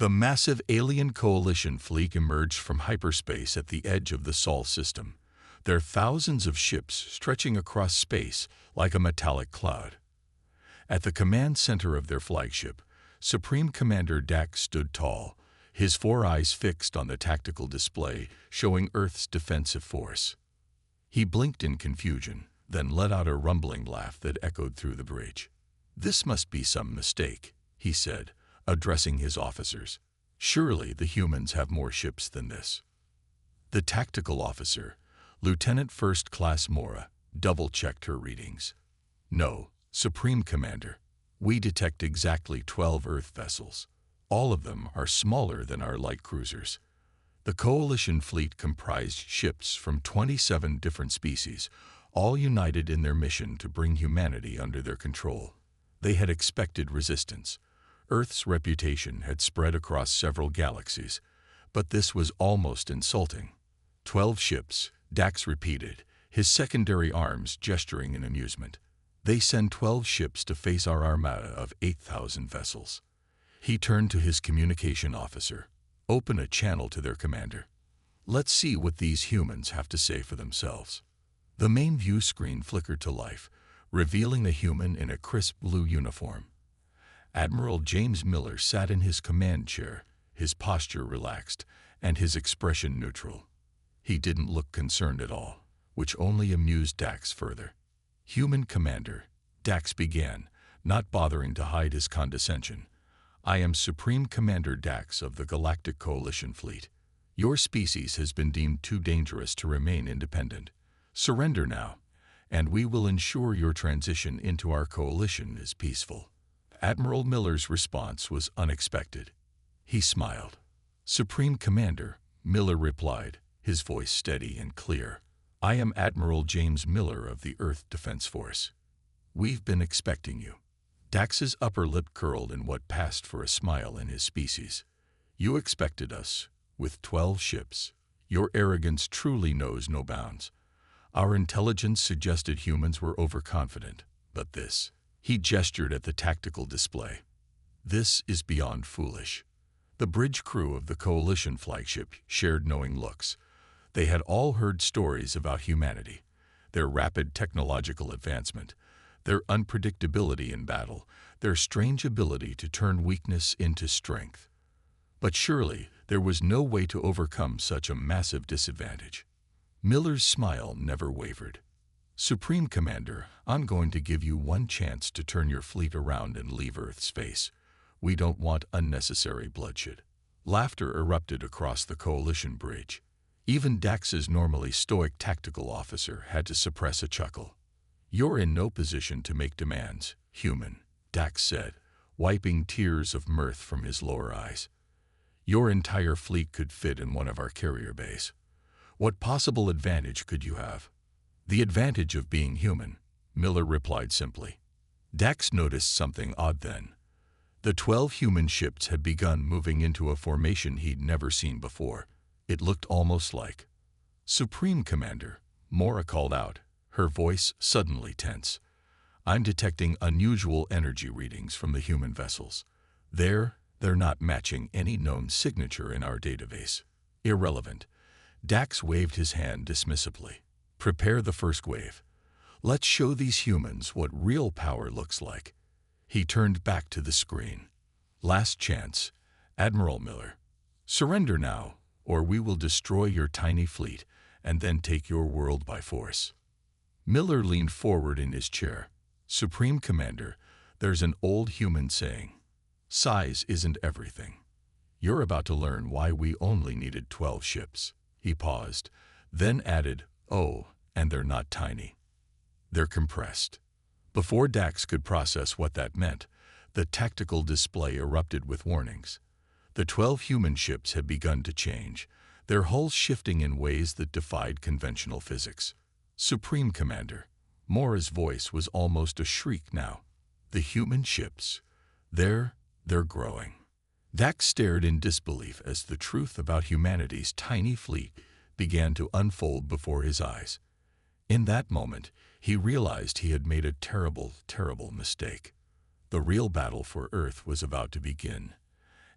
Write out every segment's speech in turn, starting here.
The massive alien coalition fleet emerged from hyperspace at the edge of the Sol system, their thousands of ships stretching across space like a metallic cloud. At the command center of their flagship, Supreme Commander Dax stood tall, his four eyes fixed on the tactical display showing Earth's defensive force. He blinked in confusion, then let out a rumbling laugh that echoed through the bridge. "This must be some mistake," he said, addressing his officers. "Surely the humans have more ships than this." The tactical officer, Lieutenant First Class Mora, double-checked her readings. "No, Supreme Commander, we detect exactly 12 Earth vessels. All of them are smaller than our light cruisers." The coalition fleet comprised ships from 27 different species, all united in their mission to bring humanity under their control. They had expected resistance. Earth's reputation had spread across several galaxies, but this was almost insulting. 12 ships, Dax repeated, his secondary arms gesturing in amusement. "They send 12 ships to face our armada of 8,000 vessels." He turned to his communication officer. "Open a channel to their commander. Let's see what these humans have to say for themselves." The main view screen flickered to life, revealing a human in a crisp blue uniform. Admiral James Miller sat in his command chair, his posture relaxed, and his expression neutral. He didn't look concerned at all, which only amused Dax further. "Human Commander," Dax began, not bothering to hide his condescension. "I am Supreme Commander Dax of the Galactic Coalition Fleet. Your species has been deemed too dangerous to remain independent. Surrender now, and we will ensure your transition into our coalition is peaceful." Admiral Miller's response was unexpected. He smiled. "Supreme Commander," Miller replied, his voice steady and clear, "I am Admiral James Miller of the Earth Defense Force. We've been expecting you." Dax's upper lip curled in what passed for a smile in his species. "You expected us, with 12 ships. Your arrogance truly knows no bounds. Our intelligence suggested humans were overconfident, but this," he gestured at the tactical display, "this is beyond foolish." The bridge crew of the coalition flagship shared knowing looks. They had all heard stories about humanity, their rapid technological advancement, their unpredictability in battle, their strange ability to turn weakness into strength. But surely there was no way to overcome such a massive disadvantage. Miller's smile never wavered. "Supreme Commander, I'm going to give you one chance to turn your fleet around and leave Earth's face. We don't want unnecessary bloodshed." Laughter erupted across the coalition bridge. Even Dax's normally stoic tactical officer had to suppress a chuckle. "You're in no position to make demands, human," Dax said, wiping tears of mirth from his lower eyes. "Your entire fleet could fit in one of our carrier bays. What possible advantage could you have?" "The advantage of being human," Miller replied simply. Dax noticed something odd then. The 12 human ships had begun moving into a formation he'd never seen before. It looked almost like. "Supreme Commander," Mora called out, her voice suddenly tense. "I'm detecting unusual energy readings from the human vessels. They're not matching any known signature in our database." "Irrelevant." Dax waved his hand dismissively. "Prepare the first wave. Let's show these humans what real power looks like." He turned back to the screen. "Last chance, Admiral Miller. Surrender now, or we will destroy your tiny fleet and then take your world by force." Miller leaned forward in his chair. "Supreme Commander, there's an old human saying, size isn't everything. You're about to learn why we only needed 12 ships." He paused, then added, "Oh, and they're not tiny. They're compressed." Before Dax could process what that meant, the tactical display erupted with warnings. The 12 human ships had begun to change, their hulls shifting in ways that defied conventional physics. "Supreme Commander," Mora's voice was almost a shriek now. "The human ships, they're growing." Dax stared in disbelief as the truth about humanity's tiny fleet began to unfold before his eyes. In that moment, he realized he had made a terrible, terrible mistake. The real battle for Earth was about to begin,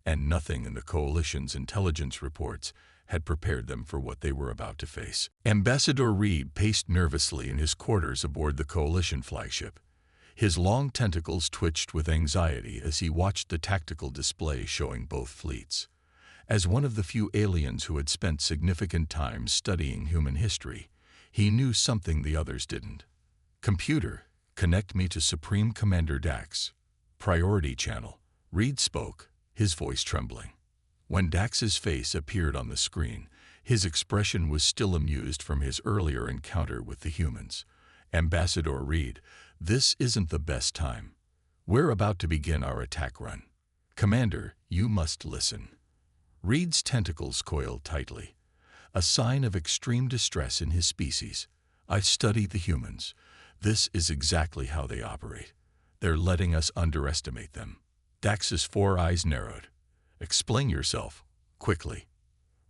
and nothing in the Coalition's intelligence reports had prepared them for what they were about to face. Ambassador Reed paced nervously in his quarters aboard the Coalition flagship. His long tentacles twitched with anxiety as he watched the tactical display showing both fleets. As one of the few aliens who had spent significant time studying human history, he knew something the others didn't. "Computer, connect me to Supreme Commander Dax. Priority channel." Reed spoke, his voice trembling. When Dax's face appeared on the screen, his expression was still amused from his earlier encounter with the humans. "Ambassador Reed, this isn't the best time. We're about to begin our attack run. Commander, you must listen." Reed's tentacles coiled tightly, a sign of extreme distress in his species. "I've studied the humans. This is exactly how they operate. They're letting us underestimate them." Dax's four eyes narrowed. "Explain yourself, quickly."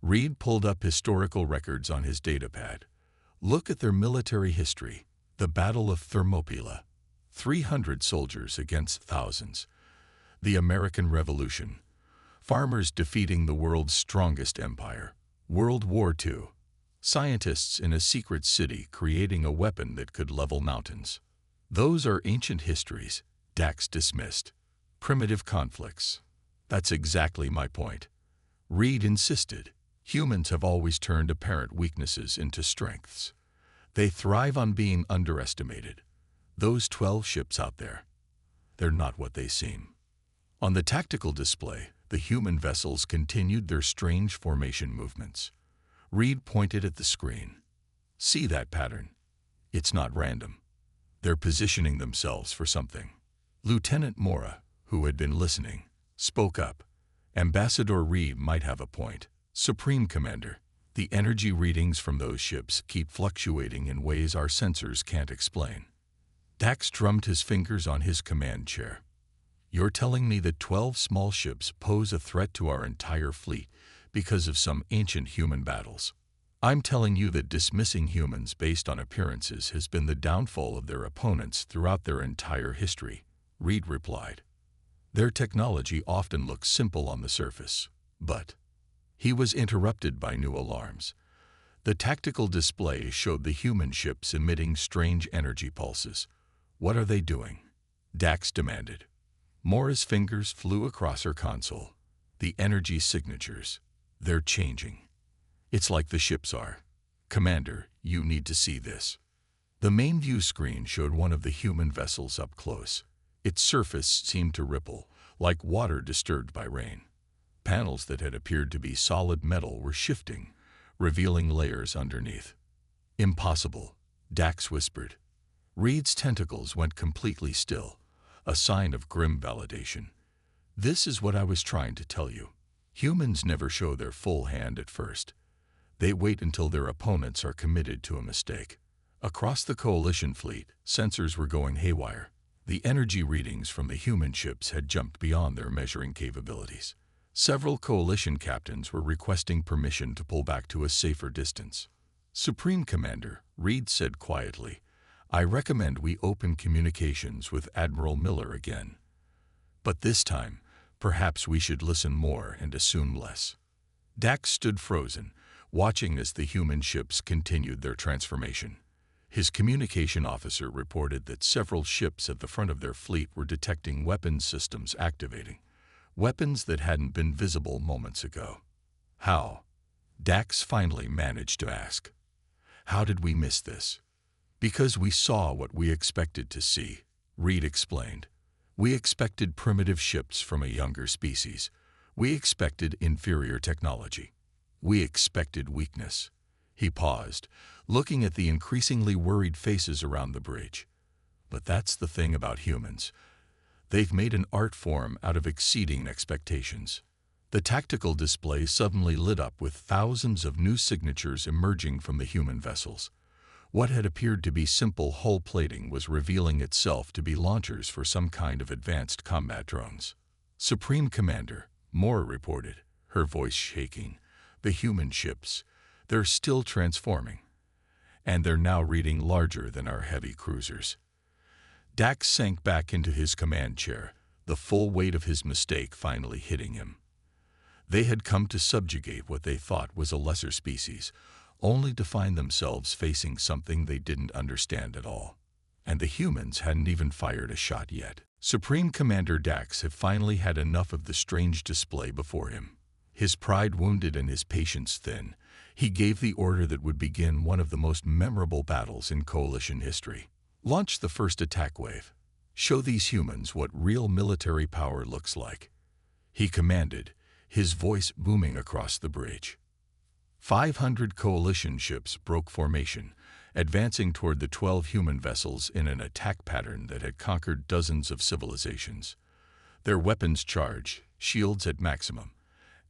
Reed pulled up historical records on his datapad. "Look at their military history. The Battle of Thermopylae. 300 soldiers against thousands. The American Revolution. Farmers defeating the world's strongest empire. World War II. Scientists in a secret city creating a weapon that could level mountains. Those are ancient histories," Dax dismissed. "Primitive conflicts. That's exactly my point." Reed insisted. "Humans have always turned apparent weaknesses into strengths. They thrive on being underestimated. Those 12 ships out there, they're not what they seem." On the tactical display, the human vessels continued their strange formation movements. Reed pointed at the screen. "See that pattern? It's not random. They're positioning themselves for something." Lieutenant Mora, who had been listening, spoke up. "Ambassador Reed might have a point. Supreme Commander, the energy readings from those ships keep fluctuating in ways our sensors can't explain." Dax drummed his fingers on his command chair. "You're telling me that 12 small ships pose a threat to our entire fleet because of some ancient human battles? I'm telling you that dismissing humans based on appearances has been the downfall of their opponents throughout their entire history," Reed replied. "Their technology often looks simple on the surface, but—" He was interrupted by new alarms. The tactical display showed the human ships emitting strange energy pulses. "What are they doing?" Dax demanded. Mora's fingers flew across her console. "The energy signatures. They're changing. It's like the ships are. Commander, you need to see this." The main view screen showed one of the human vessels up close. Its surface seemed to ripple, like water disturbed by rain. Panels that had appeared to be solid metal were shifting, revealing layers underneath. "Impossible," Dax whispered. Reed's tentacles went completely still, a sign of grim validation. "This is what I was trying to tell you. Humans never show their full hand at first. They wait until their opponents are committed to a mistake." Across the Coalition fleet, sensors were going haywire. The energy readings from the human ships had jumped beyond their measuring capabilities. Several Coalition captains were requesting permission to pull back to a safer distance. "Supreme Commander," Reed said quietly, "I recommend we open communications with Admiral Miller again. But this time, perhaps we should listen more and assume less." Dax stood frozen, watching as the human ships continued their transformation. His communication officer reported that several ships at the front of their fleet were detecting weapons systems activating. Weapons that hadn't been visible moments ago. "How?" Dax finally managed to ask. "How did we miss this?" "Because we saw what we expected to see," Reed explained. "We expected primitive ships from a younger species. We expected inferior technology. We expected weakness." He paused, looking at the increasingly worried faces around the bridge. "But that's the thing about humans. They've made an art form out of exceeding expectations." The tactical display suddenly lit up with thousands of new signatures emerging from the human vessels. What had appeared to be simple hull plating was revealing itself to be launchers for some kind of advanced combat drones. "Supreme Commander," Mora reported, her voice shaking, "the human ships, they're still transforming. And they're now reading larger than our heavy cruisers." Dax sank back into his command chair, the full weight of his mistake finally hitting him. They had come to subjugate what they thought was a lesser species, only to find themselves facing something they didn't understand at all. And the humans hadn't even fired a shot yet. Supreme Commander Dax had finally had enough of the strange display before him. His pride wounded and his patience thin, he gave the order that would begin one of the most memorable battles in Coalition history. Launch the first attack wave. Show these humans what real military power looks like. He commanded, his voice booming across the bridge. 500 Coalition ships broke formation, advancing toward the 12 human vessels in an attack pattern that had conquered dozens of civilizations. Their weapons charged, shields at maximum,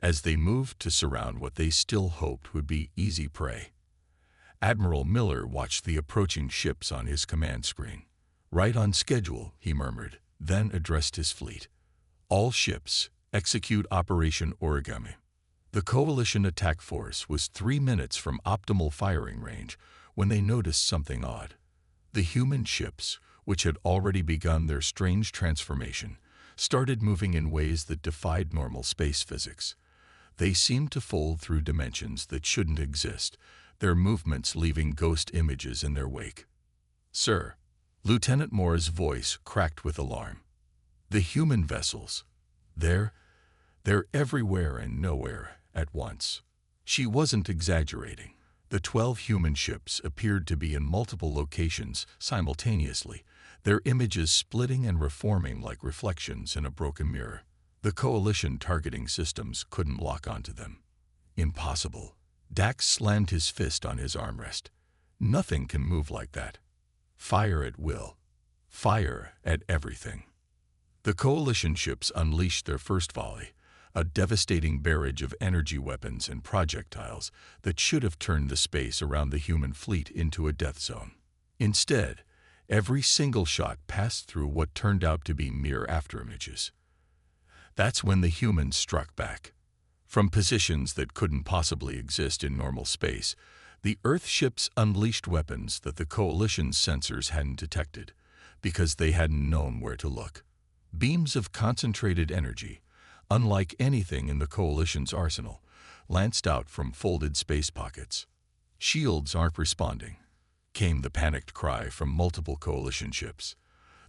as they moved to surround what they still hoped would be easy prey. Admiral Miller watched the approaching ships on his command screen. "Right on schedule," he murmured, then addressed his fleet. "All ships, execute Operation Origami." The Coalition attack force was 3 minutes from optimal firing range when they noticed something odd. The human ships, which had already begun their strange transformation, started moving in ways that defied normal space physics. They seemed to fold through dimensions that shouldn't exist, their movements leaving ghost images in their wake. "Sir," Lieutenant Moore's voice cracked with alarm. "The human vessels. They're everywhere and nowhere at once." She wasn't exaggerating. The 12 human ships appeared to be in multiple locations simultaneously, their images splitting and reforming like reflections in a broken mirror. The Coalition targeting systems couldn't lock onto them. Impossible. Dax slammed his fist on his armrest. Nothing can move like that. Fire at will. Fire at everything. The Coalition ships unleashed their first volley, a devastating barrage of energy weapons and projectiles that should have turned the space around the human fleet into a death zone. Instead, every single shot passed through what turned out to be mere afterimages. That's when the humans struck back. From positions that couldn't possibly exist in normal space, the Earth ships unleashed weapons that the Coalition's sensors hadn't detected, because they hadn't known where to look. Beams of concentrated energy, unlike anything in the Coalition's arsenal, lanced out from folded space pockets. "Shields aren't responding," came the panicked cry from multiple Coalition ships.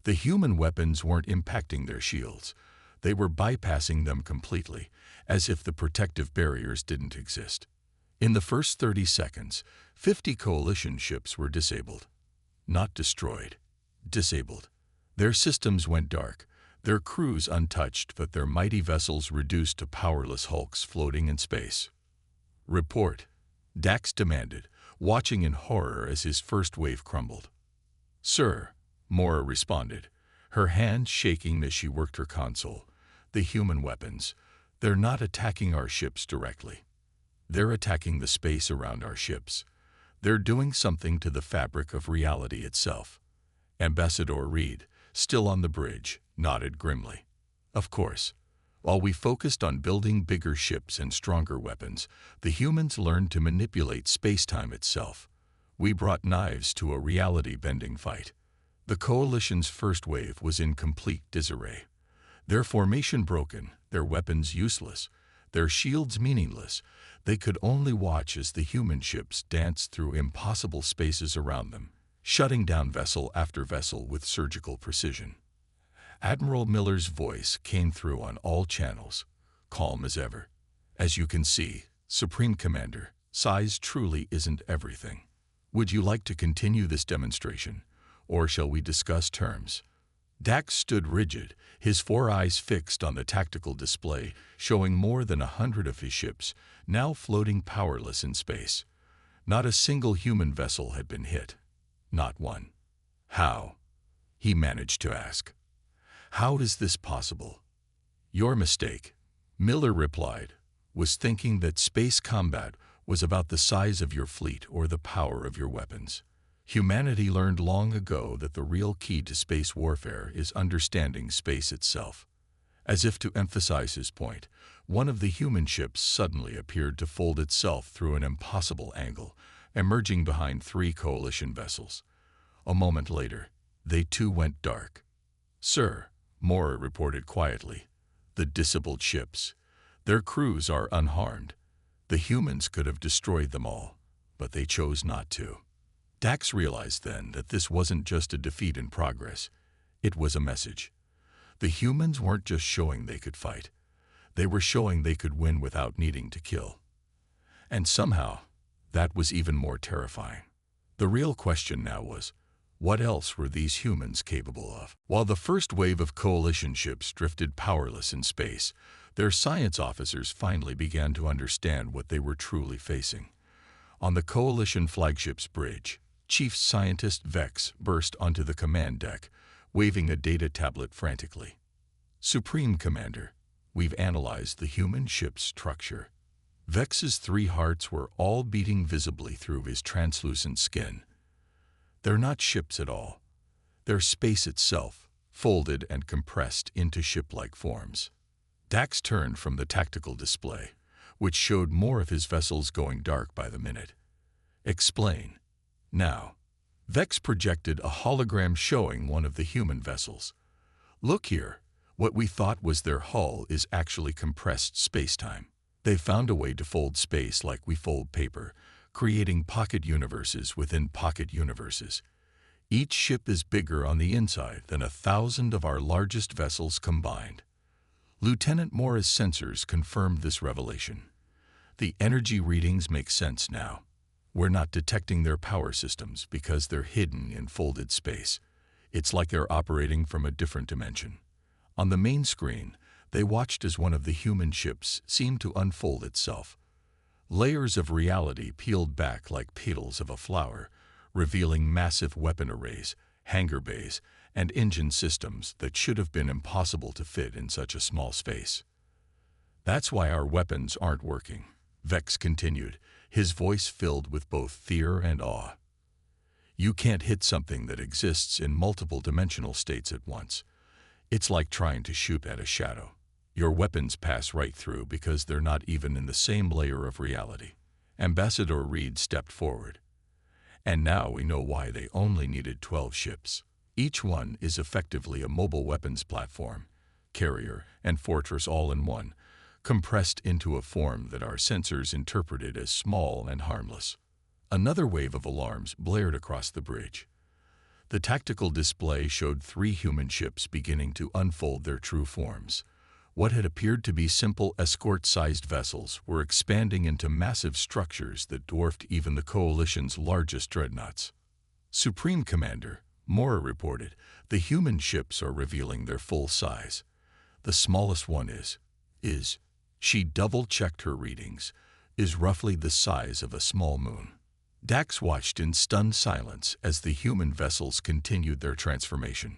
The human weapons weren't impacting their shields. They were bypassing them completely, as if the protective barriers didn't exist. In the first 30 seconds, 50 Coalition ships were disabled. Not destroyed. Disabled. Their systems went dark, their crews untouched, but their mighty vessels reduced to powerless hulks floating in space. "Report," Dax demanded, watching in horror as his first wave crumbled. "Sir," Mora responded, her hands shaking as she worked her console. "The human weapons, they're not attacking our ships directly. They're attacking the space around our ships. They're doing something to the fabric of reality itself." Ambassador Reed, still on the bridge, nodded grimly. "Of course. While we focused on building bigger ships and stronger weapons, the humans learned to manipulate space-time itself. We brought knives to a reality-bending fight." The Coalition's first wave was in complete disarray. Their formation broken, their weapons useless, their shields meaningless. They could only watch as the human ships danced through impossible spaces around them, shutting down vessel after vessel with surgical precision. Admiral Miller's voice came through on all channels, calm as ever. "As you can see, Supreme Commander, size truly isn't everything. Would you like to continue this demonstration, or shall we discuss terms?" Dax stood rigid, his 4 eyes fixed on the tactical display, showing more than 100 of his ships, now floating powerless in space. Not a single human vessel had been hit. Not one. "How?" he managed to ask. "How is this possible?" "Your mistake," Miller replied, "was thinking that space combat was about the size of your fleet or the power of your weapons. Humanity learned long ago that the real key to space warfare is understanding space itself." As if to emphasize his point, one of the human ships suddenly appeared to fold itself through an impossible angle, emerging behind 3 Coalition vessels. A moment later, they too went dark. "Sir," Mora reported quietly, "the disabled ships. Their crews are unharmed. The humans could have destroyed them all, but they chose not to. Dax realized then that this wasn't just a defeat in progress. It was a message. The humans weren't just showing they could fight. They were showing they could win without needing to kill. And somehow, that was even more terrifying. The real question now was, what else were these humans capable of? While the first wave of coalition ships drifted powerless in space, their science officers finally began to understand what they were truly facing. On the coalition flagship's bridge, Chief Scientist Vex burst onto the command deck, waving a data tablet frantically. "Supreme Commander, we've analyzed the human ship's structure." Vex's 3 hearts were all beating visibly through his translucent skin. They're not ships at all. They're space itself, folded and compressed into ship-like forms. Dax turned from the tactical display, which showed more of his vessels going dark by the minute. "Explain." Now, Vex projected a hologram showing one of the human vessels. "Look here, what we thought was their hull is actually compressed space-time. They found a way to fold space like we fold paper, creating pocket universes within pocket universes. Each ship is bigger on the inside than 1,000 of our largest vessels combined." Lieutenant Mora's sensors confirmed this revelation. "The energy readings make sense now. We're not detecting their power systems because they're hidden in folded space. It's like they're operating from a different dimension." On the main screen, they watched as one of the human ships seemed to unfold itself. Layers of reality peeled back like petals of a flower, revealing massive weapon arrays, hangar bays, and engine systems that should have been impossible to fit in such a small space. "That's why our weapons aren't working," Vex continued, his voice filled with both fear and awe. "You can't hit something that exists in multiple dimensional states at once. It's like trying to shoot at a shadow. Your weapons pass right through because they're not even in the same layer of reality." Ambassador Reed stepped forward. "And now we know why they only needed 12 ships. Each one is effectively a mobile weapons platform, carrier, and fortress all in one, compressed into a form that our sensors interpreted as small and harmless." Another wave of alarms blared across the bridge. The tactical display showed 3 human ships beginning to unfold their true forms. What had appeared to be simple escort-sized vessels were expanding into massive structures that dwarfed even the Coalition's largest dreadnoughts. "Supreme Commander," Mora reported, "the human ships are revealing their full size. The smallest one is, she double-checked her readings, is roughly the size of a small moon." Dax watched in stunned silence as the human vessels continued their transformation.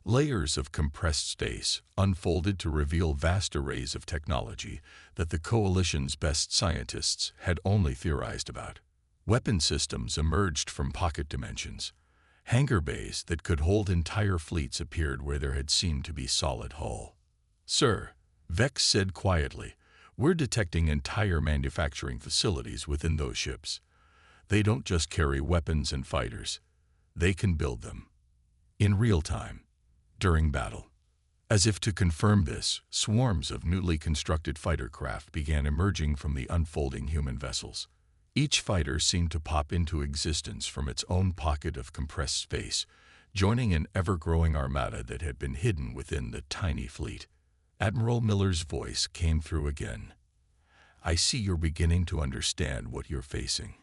Layers of compressed space unfolded to reveal vast arrays of technology that the Coalition's best scientists had only theorized about. Weapon systems emerged from pocket dimensions. Hangar bays that could hold entire fleets appeared where there had seemed to be solid hull. "Sir," Vex said quietly, "we're detecting entire manufacturing facilities within those ships. They don't just carry weapons and fighters. They can build them. In real time. During battle." As if to confirm this, swarms of newly constructed fighter craft began emerging from the unfolding human vessels. Each fighter seemed to pop into existence from its own pocket of compressed space, joining an ever-growing armada that had been hidden within the tiny fleet. Admiral Miller's voice came through again. "I see you're beginning to understand what you're facing.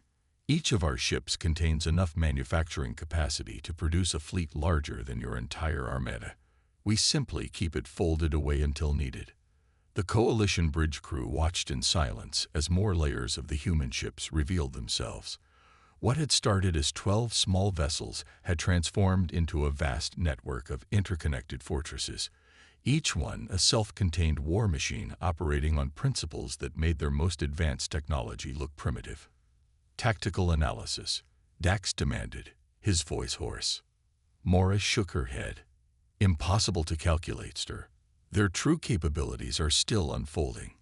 Each of our ships contains enough manufacturing capacity to produce a fleet larger than your entire armada. We simply keep it folded away until needed." The Coalition bridge crew watched in silence as more layers of the human ships revealed themselves. What had started as 12 small vessels had transformed into a vast network of interconnected fortresses, each one a self-contained war machine operating on principles that made their most advanced technology look primitive. "Tactical analysis," Dax demanded, his voice hoarse. Mora shook her head. "Impossible to calculate, sir. Their true capabilities are still unfolding.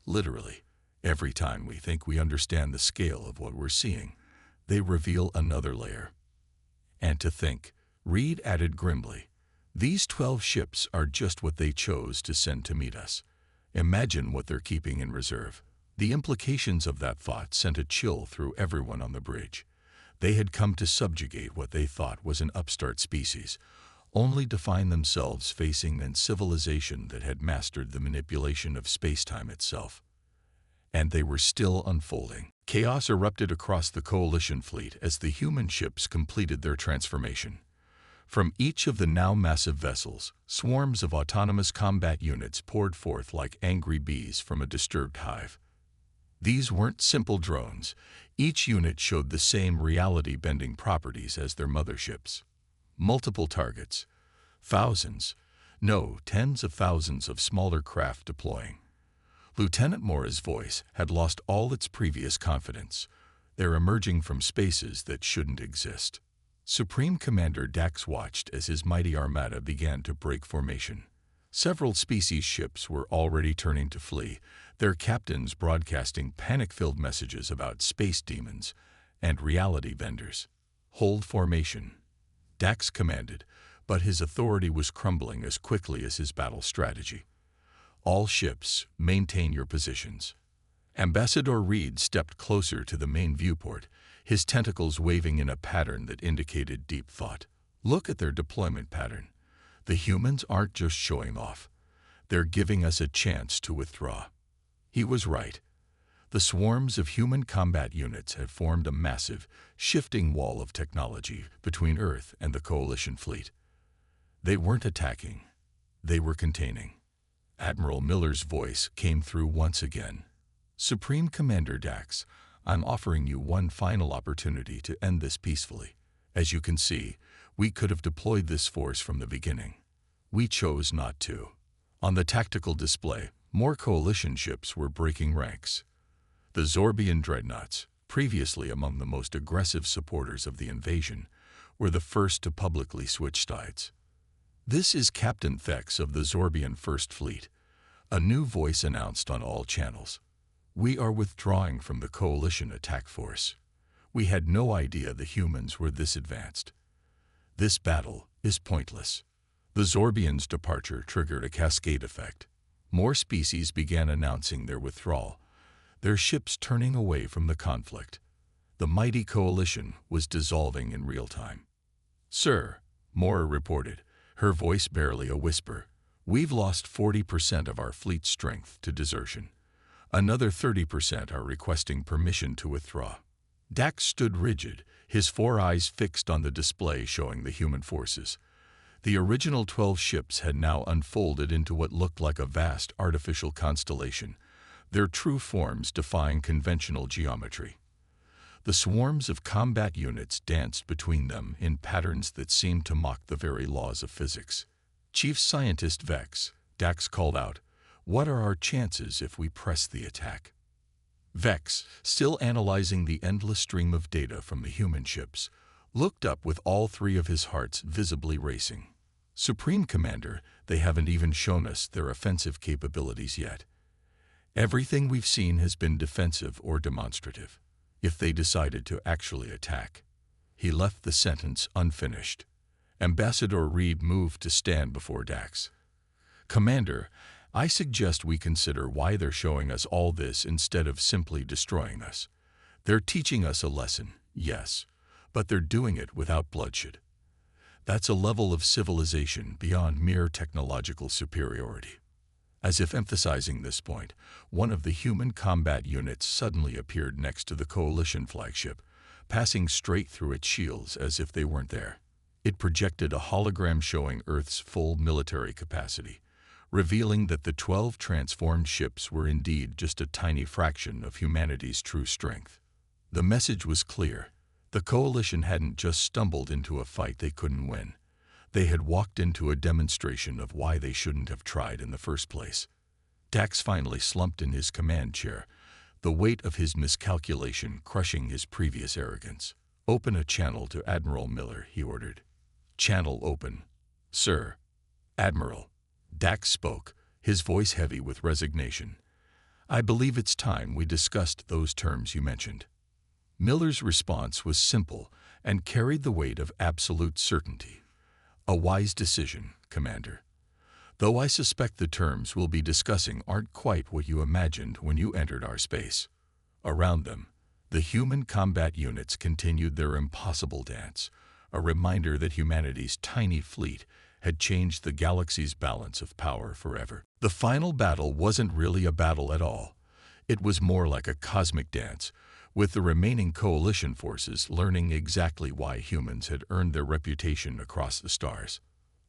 Literally, every time we think we understand the scale of what we're seeing, they reveal another layer." "And to think," Reed added grimly, "these 12 ships are just what they chose to send to meet us. Imagine what they're keeping in reserve. The implications of that thought sent a chill through everyone on the bridge. They had come to subjugate what they thought was an upstart species, only to find themselves facing a civilization that had mastered the manipulation of space-time itself. And they were still unfolding. Chaos erupted across the Coalition fleet as the human ships completed their transformation. From each of the now massive vessels, swarms of autonomous combat units poured forth like angry bees from a disturbed hive. These weren't simple drones. Each unit showed the same reality-bending properties as their motherships. Multiple targets, tens of thousands of smaller craft deploying. Lieutenant Mora's voice had lost all its previous confidence. They're emerging from spaces that shouldn't exist. Supreme Commander Dax watched as his mighty armada began to break formation. Several species ships were already turning to flee, their captains broadcasting panic-filled messages about space demons and reality vendors. Hold formation, Dax commanded, but his authority was crumbling as quickly as his battle strategy. All ships, maintain your positions. Ambassador Reed stepped closer to the main viewport, his tentacles waving in a pattern that indicated deep thought. Look at their deployment pattern. The humans aren't just showing off. They're giving us a chance to withdraw. He was right. The swarms of human combat units had formed a massive, shifting wall of technology between Earth and the Coalition fleet. They weren't attacking. They were containing. Admiral Miller's voice came through once again. Supreme Commander Dax, I'm offering you one final opportunity to end this peacefully. As you can see, we could have deployed this force from the beginning. We chose not to. On the tactical display, more Coalition ships were breaking ranks. The Zorbian dreadnoughts, previously among the most aggressive supporters of the invasion, were the first to publicly switch sides. This is Captain Thex of the Zorbian First Fleet. A new voice announced on all channels. We are withdrawing from the Coalition attack force. We had no idea the humans were this advanced. This battle is pointless. The Zorbians' departure triggered a cascade effect. More species began announcing their withdrawal, their ships turning away from the conflict. The mighty Coalition was dissolving in real time. Sir, Mora reported, her voice barely a whisper, we've lost 40% of our fleet strength to desertion. Another 30% are requesting permission to withdraw. Dax stood rigid, his four eyes fixed on the display showing the human forces. The original 12 ships had now unfolded into what looked like a vast artificial constellation, their true forms defying conventional geometry. The swarms of combat units danced between them in patterns that seemed to mock the very laws of physics. Chief Scientist Vex, Dax called out, what are our chances if we press the attack? Vex, still analyzing the endless stream of data from the human ships, looked up with all three of his hearts visibly racing. Supreme Commander, they haven't even shown us their offensive capabilities yet. Everything we've seen has been defensive or demonstrative. If they decided to actually attack. He left the sentence unfinished. Ambassador Reed moved to stand before Dax. Commander, I suggest we consider why they're showing us all this instead of simply destroying us. They're teaching us a lesson, yes, but they're doing it without bloodshed. That's a level of civilization beyond mere technological superiority. As if emphasizing this point, one of the human combat units suddenly appeared next to the Coalition flagship, passing straight through its shields as if they weren't there. It projected a hologram showing Earth's full military capacity, revealing that the 12 transformed ships were indeed just a tiny fraction of humanity's true strength. The message was clear. The Coalition hadn't just stumbled into a fight they couldn't win. They had walked into a demonstration of why they shouldn't have tried in the first place. Dax finally slumped in his command chair, the weight of his miscalculation crushing his previous arrogance. Open a channel to Admiral Miller, he ordered. Channel open. Sir. Admiral. Dax spoke, his voice heavy with resignation. I believe it's time we discussed those terms you mentioned. Miller's response was simple and carried the weight of absolute certainty. A wise decision, Commander. though I suspect the terms we'll be discussing aren't quite what you imagined when you entered our space. Around them, the human combat units continued their impossible dance, a reminder that humanity's tiny fleet had changed the galaxy's balance of power forever. The final battle wasn't really a battle at all. It was more like a cosmic dance, with the remaining coalition forces learning exactly why humans had earned their reputation across the stars.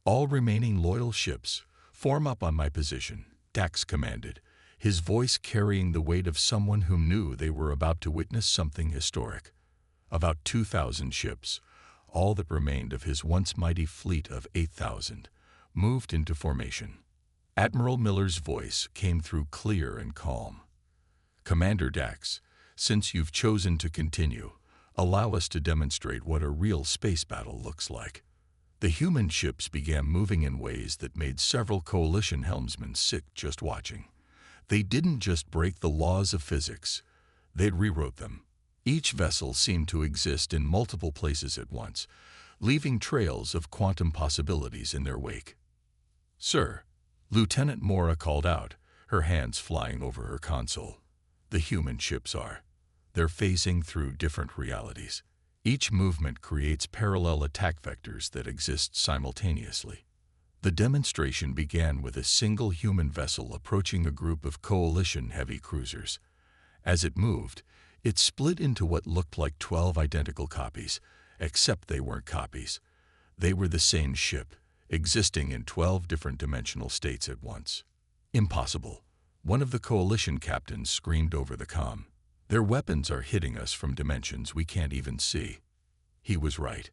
All remaining loyal ships, form up on my position, Dax commanded, his voice carrying the weight of someone who knew they were about to witness something historic. About 2,000 ships, all that remained of his once mighty fleet of 8,000, moved into formation. Admiral Miller's voice came through clear and calm. "Commander Dax, since you've chosen to continue, allow us to demonstrate what a real space battle looks like." The human ships began moving in ways that made several coalition helmsmen sick just watching. They didn't just break the laws of physics, they'd rewrote them. Each vessel seemed to exist in multiple places at once, leaving trails of quantum possibilities in their wake. "Sir," Lieutenant Mora called out, her hands flying over her console. "The human ships are. They're phasing through different realities. Each movement creates parallel attack vectors that exist simultaneously." The demonstration began with a single human vessel approaching a group of coalition heavy cruisers. As it moved, it split into what looked like 12 identical copies, except they weren't copies. They were the same ship, existing in 12 different dimensional states at once. "Impossible," one of the coalition captains screamed over the comm. "Their weapons are hitting us from dimensions we can't even see." He was right.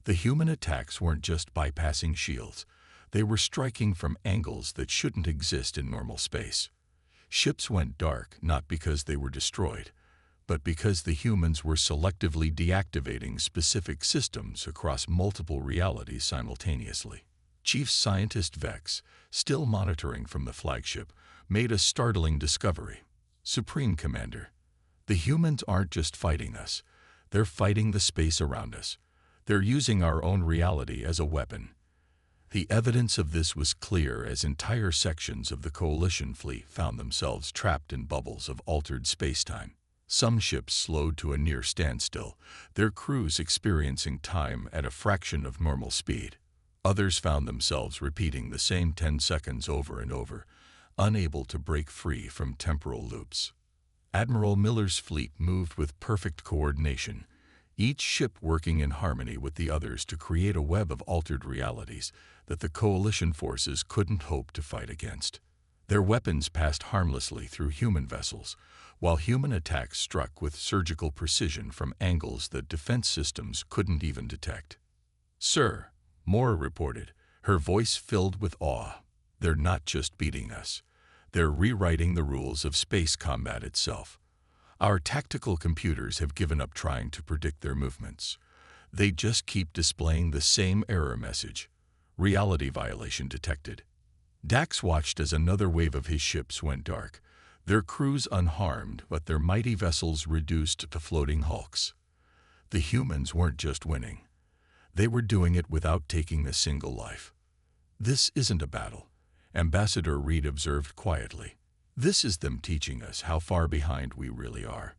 The human attacks weren't just bypassing shields. They were striking from angles that shouldn't exist in normal space. Ships went dark not because they were destroyed, but because the humans were selectively deactivating specific systems across multiple realities simultaneously. Chief Scientist Vex, still monitoring from the flagship, made a startling discovery. "Supreme Commander, the humans aren't just fighting us, they're fighting the space around us. They're using our own reality as a weapon." The evidence of this was clear as entire sections of the coalition fleet found themselves trapped in bubbles of altered spacetime. Some ships slowed to a near standstill, their crews experiencing time at a fraction of normal speed. Others found themselves repeating the same 10 seconds over and over, unable to break free from temporal loops. Admiral Miller's fleet moved with perfect coordination, each ship working in harmony with the others to create a web of altered realities that the coalition forces couldn't hope to fight against. Their weapons passed harmlessly through human vessels, while human attacks struck with surgical precision from angles that defense systems couldn't even detect. "Sir," Mora reported, her voice filled with awe, "they're not just beating us. They're rewriting the rules of space combat itself. Our tactical computers have given up trying to predict their movements. They just keep displaying the same error message. Reality violation detected." Dax watched as another wave of his ships went dark, their crews unharmed but their mighty vessels reduced to floating hulks. The humans weren't just winning. They were doing it without taking a single life. "This isn't a battle," Ambassador Reed observed quietly. "This is them teaching us how far behind we really are."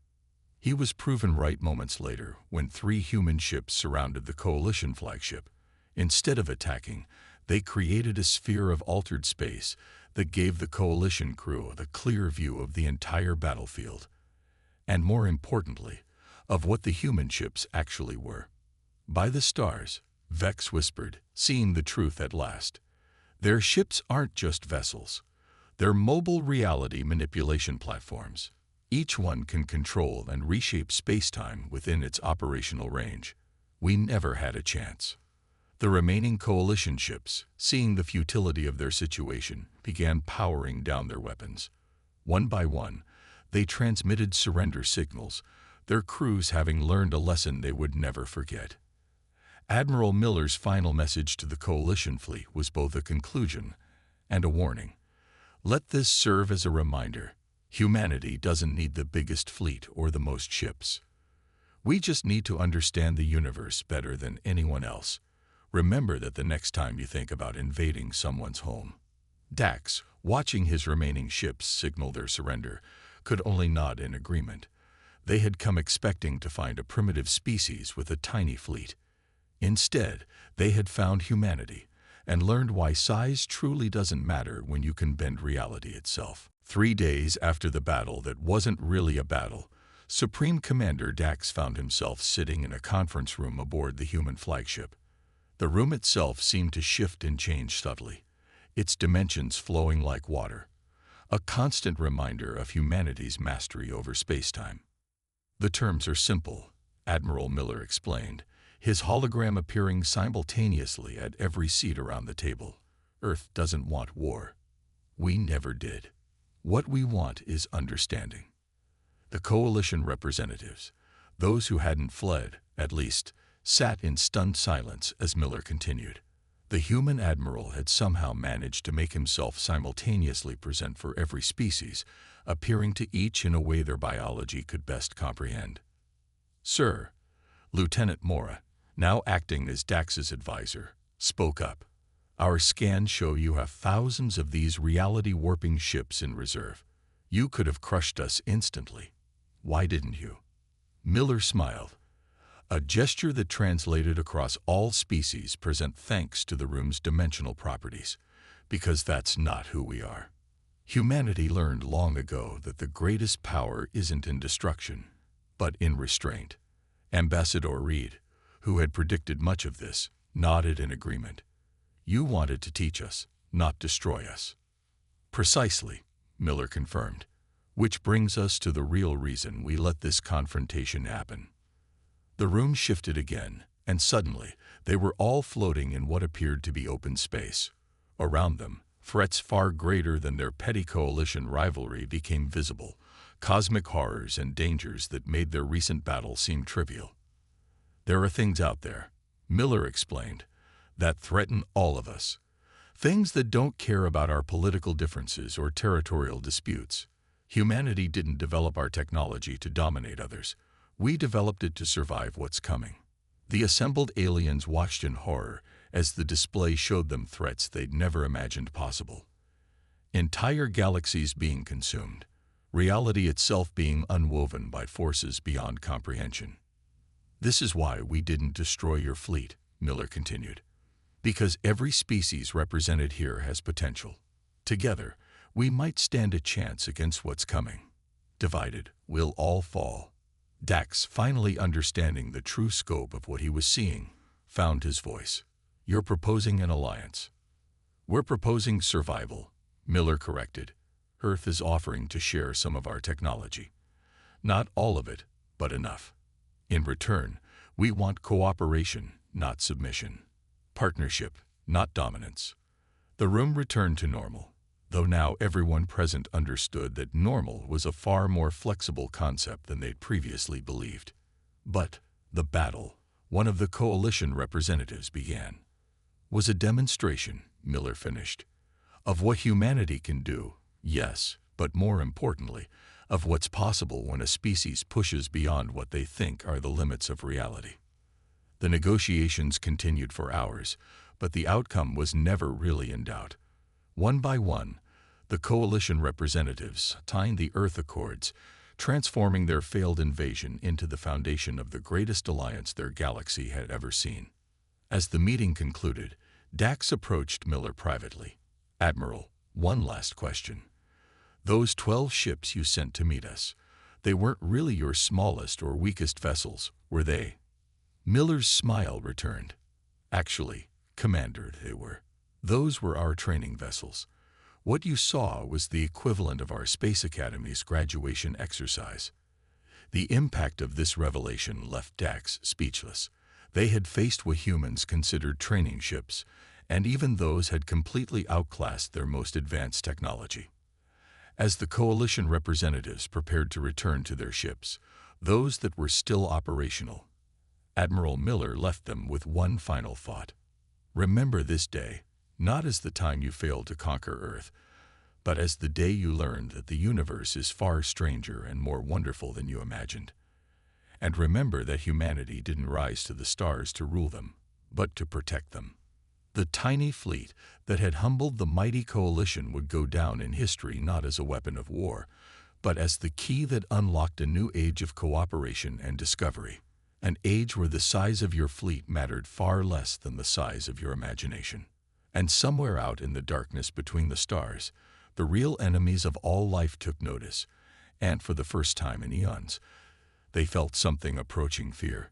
He was proven right moments later when 3 human ships surrounded the coalition flagship. Instead of attacking, they created a sphere of altered space that gave the coalition crew the clear view of the entire battlefield. And more importantly, of what the human ships actually were. "By the stars," Vex whispered, seeing the truth at last. "Their ships aren't just vessels. They're mobile reality manipulation platforms. Each one can control and reshape spacetime within its operational range. We never had a chance." The remaining coalition ships, seeing the futility of their situation, began powering down their weapons. One by one, they transmitted surrender signals, their crews having learned a lesson they would never forget. Admiral Miller's final message to the coalition fleet was both a conclusion and a warning. "Let this serve as a reminder. Humanity doesn't need the biggest fleet or the most ships. We just need to understand the universe better than anyone else. Remember that the next time you think about invading someone's home." Dax, watching his remaining ships signal their surrender, could only nod in agreement. They had come expecting to find a primitive species with a tiny fleet. Instead, they had found humanity and learned why size truly doesn't matter when you can bend reality itself. 3 days after the battle that wasn't really a battle, Supreme Commander Dax found himself sitting in a conference room aboard the human flagship. The room itself seemed to shift and change subtly, its dimensions flowing like water, a constant reminder of humanity's mastery over space-time. "The terms are simple," Admiral Miller explained, his hologram appearing simultaneously at every seat around the table. "Earth doesn't want war. We never did. What we want is understanding." The coalition representatives, those who hadn't fled, at least, sat in stunned silence as Miller continued. The human admiral had somehow managed to make himself simultaneously present for every species, appearing to each in a way their biology could best comprehend. "Sir," Lieutenant Mora, now acting as Dax's advisor, spoke up. "Our scans show you have thousands of these reality-warping ships in reserve. You could have crushed us instantly. Why didn't you?" Miller smiled, a gesture that translated across all species present thanks to the room's dimensional properties, "because that's not who we are. Humanity learned long ago that the greatest power isn't in destruction, but in restraint." Ambassador Reed, who had predicted much of this, nodded in agreement. "You wanted to teach us, not destroy us." "Precisely," Miller confirmed, "which brings us to the real reason we let this confrontation happen." The room shifted again, and suddenly they were all floating in what appeared to be open space. Around them, threats far greater than their petty coalition rivalry became visible, cosmic horrors and dangers that made their recent battle seem trivial. "There are things out there," Miller explained, "that threaten all of us. Things that don't care about our political differences or territorial disputes. Humanity didn't develop our technology to dominate others. We developed it to survive what's coming." The assembled aliens watched in horror as the display showed them threats they'd never imagined possible. Entire galaxies being consumed, reality itself being unwoven by forces beyond comprehension. "This is why we didn't destroy your fleet," Miller continued. "Because every species represented here has potential. Together, we might stand a chance against what's coming. Divided, we'll all fall." Dax, finally understanding the true scope of what he was seeing, found his voice. "You're proposing an alliance." "We're proposing survival," Miller corrected. "Earth is offering to share some of our technology. Not all of it, but enough. In return, we want cooperation, not submission. Partnership, not dominance." The room returned to normal, though now everyone present understood that normal was a far more flexible concept than they'd previously believed. But the battle, one of the coalition representatives began, was a demonstration, Miller finished, of what humanity can do, yes, but more importantly, of what's possible when a species pushes beyond what they think are the limits of reality. The negotiations continued for hours, but the outcome was never really in doubt. One by one, the coalition representatives signed the Earth Accords, transforming their failed invasion into the foundation of the greatest alliance their galaxy had ever seen. As the meeting concluded, Dax approached Miller privately. "Admiral, one last question. Those 12 ships you sent to meet us, they weren't really your smallest or weakest vessels, were they?" Miller's smile returned. "Actually, Commander, they were. Those were our training vessels. What you saw was the equivalent of our Space Academy's graduation exercise." The impact of this revelation left Dax speechless. They had faced what humans considered training ships, and even those had completely outclassed their most advanced technology. As the coalition representatives prepared to return to their ships, those that were still operational, Admiral Miller left them with one final thought. "Remember this day, not as the time you failed to conquer Earth, but as the day you learned that the universe is far stranger and more wonderful than you imagined. And remember that humanity didn't rise to the stars to rule them, but to protect them." The tiny fleet that had humbled the mighty coalition would go down in history not as a weapon of war, but as the key that unlocked a new age of cooperation and discovery, an age where the size of your fleet mattered far less than the size of your imagination. And somewhere out in the darkness between the stars, the real enemies of all life took notice, and for the first time in eons, they felt something approaching fear.